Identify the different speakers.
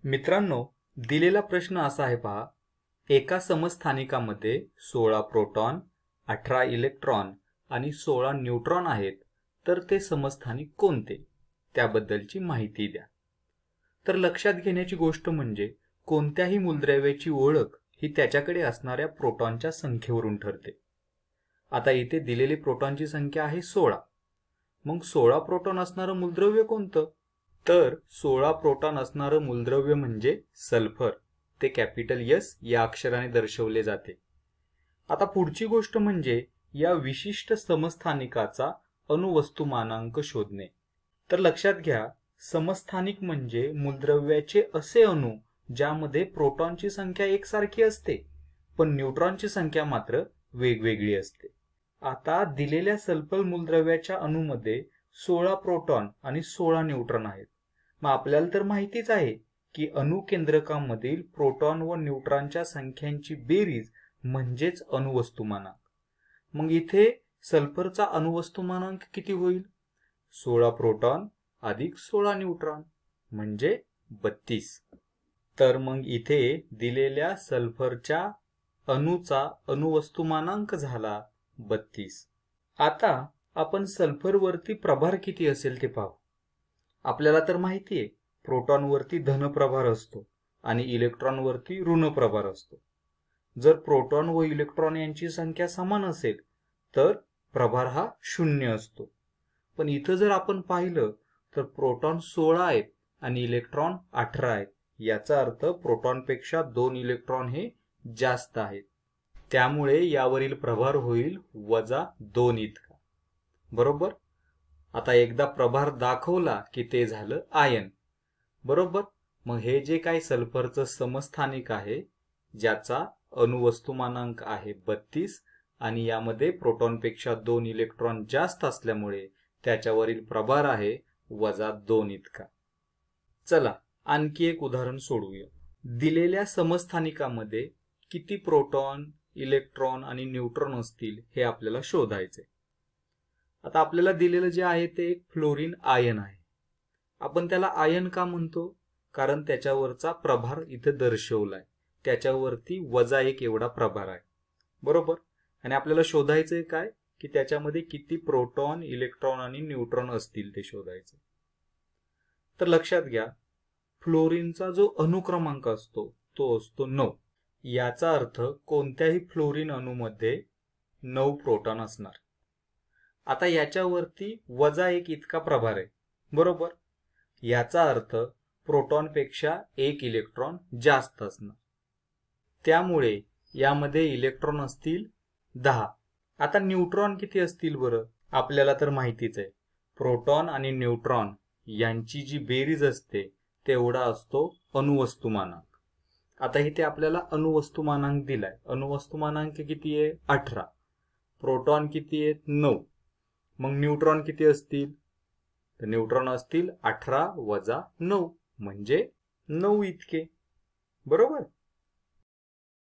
Speaker 1: मित्रांनो, दिलेला प्रश्न असा आहे पहा. एका समस्थानिकामध्ये 16 प्रोटॉन, 18 इलेक्ट्रॉन आणि 16 न्यूट्रॉन आहेत. तर ते समस्थानिक कोणते? त्याबद्दलची माहिती द्या. तर लक्षात घेण्याची गोष्ट म्हणजे कोणत्याही मूलद्रव्याची ओळख ही त्याच्याकडे असणाऱ्या प्रोटॉनच्या संख्येवरून ठरते. आता इथे दिलेली प्रोटॉनची संख्या आहे 16. मग 16 प्रोटॉन असणारं मूलद्रव्य कोणतं? तर 16 प्रोटॉन असणारं मूलद्रव्य म्हणजे सल्फर. ते कॅपिटल एस या अक्षराने दर्शवले जाते. आता पुढची गोष्ट म्हणजे या विशिष्ट समस्थानिकाचा अणुवस्तुमानांक शोधणे. तर लक्षात घ्या, समस्थानिक म्हणजे मूलद्रव्याचे असे अणु ज्यामध्ये प्रोटॉनची संख्या एकसारखी असते पण न्यूट्रॉनची संख्या मात्र वेगवेगळी असते. आता दिलेल्या सल्फर मूलद्रव्याच्या अणूमध्ये 16 प्रोटॉन आणि 16 न्यूट्रॉन आहेत. मग आपल्याला तर माहितीच आहे की अणुकेंद्रकामधील प्रोटॉन व न्यूट्रॉनच्या संख्यांची बेरीज म्हणजेच अणुवस्तुमानांक. मग इथे सल्फरचा अणुवस्तुमानांक किती होईल? 16 प्रोटॉन अधिक 16 न्यूट्रॉन म्हणजे 32. तर मग इथे दिलेल्या सल्फरच्या अणूचा अणुवस्तुमानांक झाला 32. आता आपण सल्फरवरती प्रभार किती असेल ते पाहू. आपल्याला तर माहिती आहे प्रोटॉनवरती धन प्रभार असतो आणि इलेक्ट्रॉनवरती ऋण प्रभार असतो. जर प्रोटॉन व इलेक्ट्रॉन यांची संख्या समान असेल तर प्रभार हा 0 असतो. पण इथं जर आपण पाहिलं तर प्रोटॉन 16 आहेत आणि इलेक्ट्रॉन 18 आहेत. याचा अर्थ प्रोटॉनपेक्षा 2 इलेक्ट्रॉन हे जास्त आहेत. त्यामुळे यावरील प्रभार होईल -2 इतका. बरोबर. आता एकदा प्रभार दाखवला की ते झालं आयन. बरोबर. मग हे जे काही सल्फरचं समस्थानिक आहे ज्याचा अणुवस्तुमानांक आहे 32 आणि यामध्ये प्रोटॉनपेक्षा 2 इलेक्ट्रॉन जास्त असल्यामुळे त्याच्यावरील प्रभार आहे -2 इतका. चला आणखी एक उदाहरण सोडवूया. दिलेल्या समस्थानिकामध्ये किती प्रोटॉन, इलेक्ट्रॉन आणि न्यूट्रॉन असतील हे आपल्याला शोधायचे. आता आपल्याला दिलेलं जे आहे ते एक फ्लोरीन आयन आहे. आपण त्याला आयन का म्हणतो? कारण त्याच्यावरचा प्रभार इथे दर्शवलाय. त्याच्यावरती -1 एवढा प्रभार आहे. बरोबर. आणि आपल्याला शोधायचंय काय की त्याच्यामध्ये किती प्रोटॉन, इलेक्ट्रॉन आणि न्यूट्रॉन असतील ते शोधायचे. तर लक्षात घ्या, फ्लोरीनचा जो अणुक्रमांक असतो तो असतो 9. याचा अर्थ कोणत्याही फ्लोरीन अणूमध्ये 9 प्रोटॉन असणार. आता याच्यावरती -1 इतका प्रभार आहे. बरोबर. याचा अर्थ प्रोटॉनपेक्षा 1 इलेक्ट्रॉन जास्त असणार. त्यामुळे यामध्ये इलेक्ट्रॉन असतील 10. आता न्यूट्रॉन किती असतील बरं? आपल्याला तर माहितीच आहे प्रोटॉन आणि न्यूट्रॉन यांची जी बेरीज असते तेवढा असतो अणुवस्तुमानांक. आता इथे आपल्याला अणुवस्तुमानांक दिलाय. अणुवस्तुमानांक किती आहे? 18. प्रोटॉन किती आहेत? 9. मग न्यूट्रॉन किती असतील? तर न्यूट्रॉन असतील 18 - 9 म्हणजे 9 इतके. बरोबर.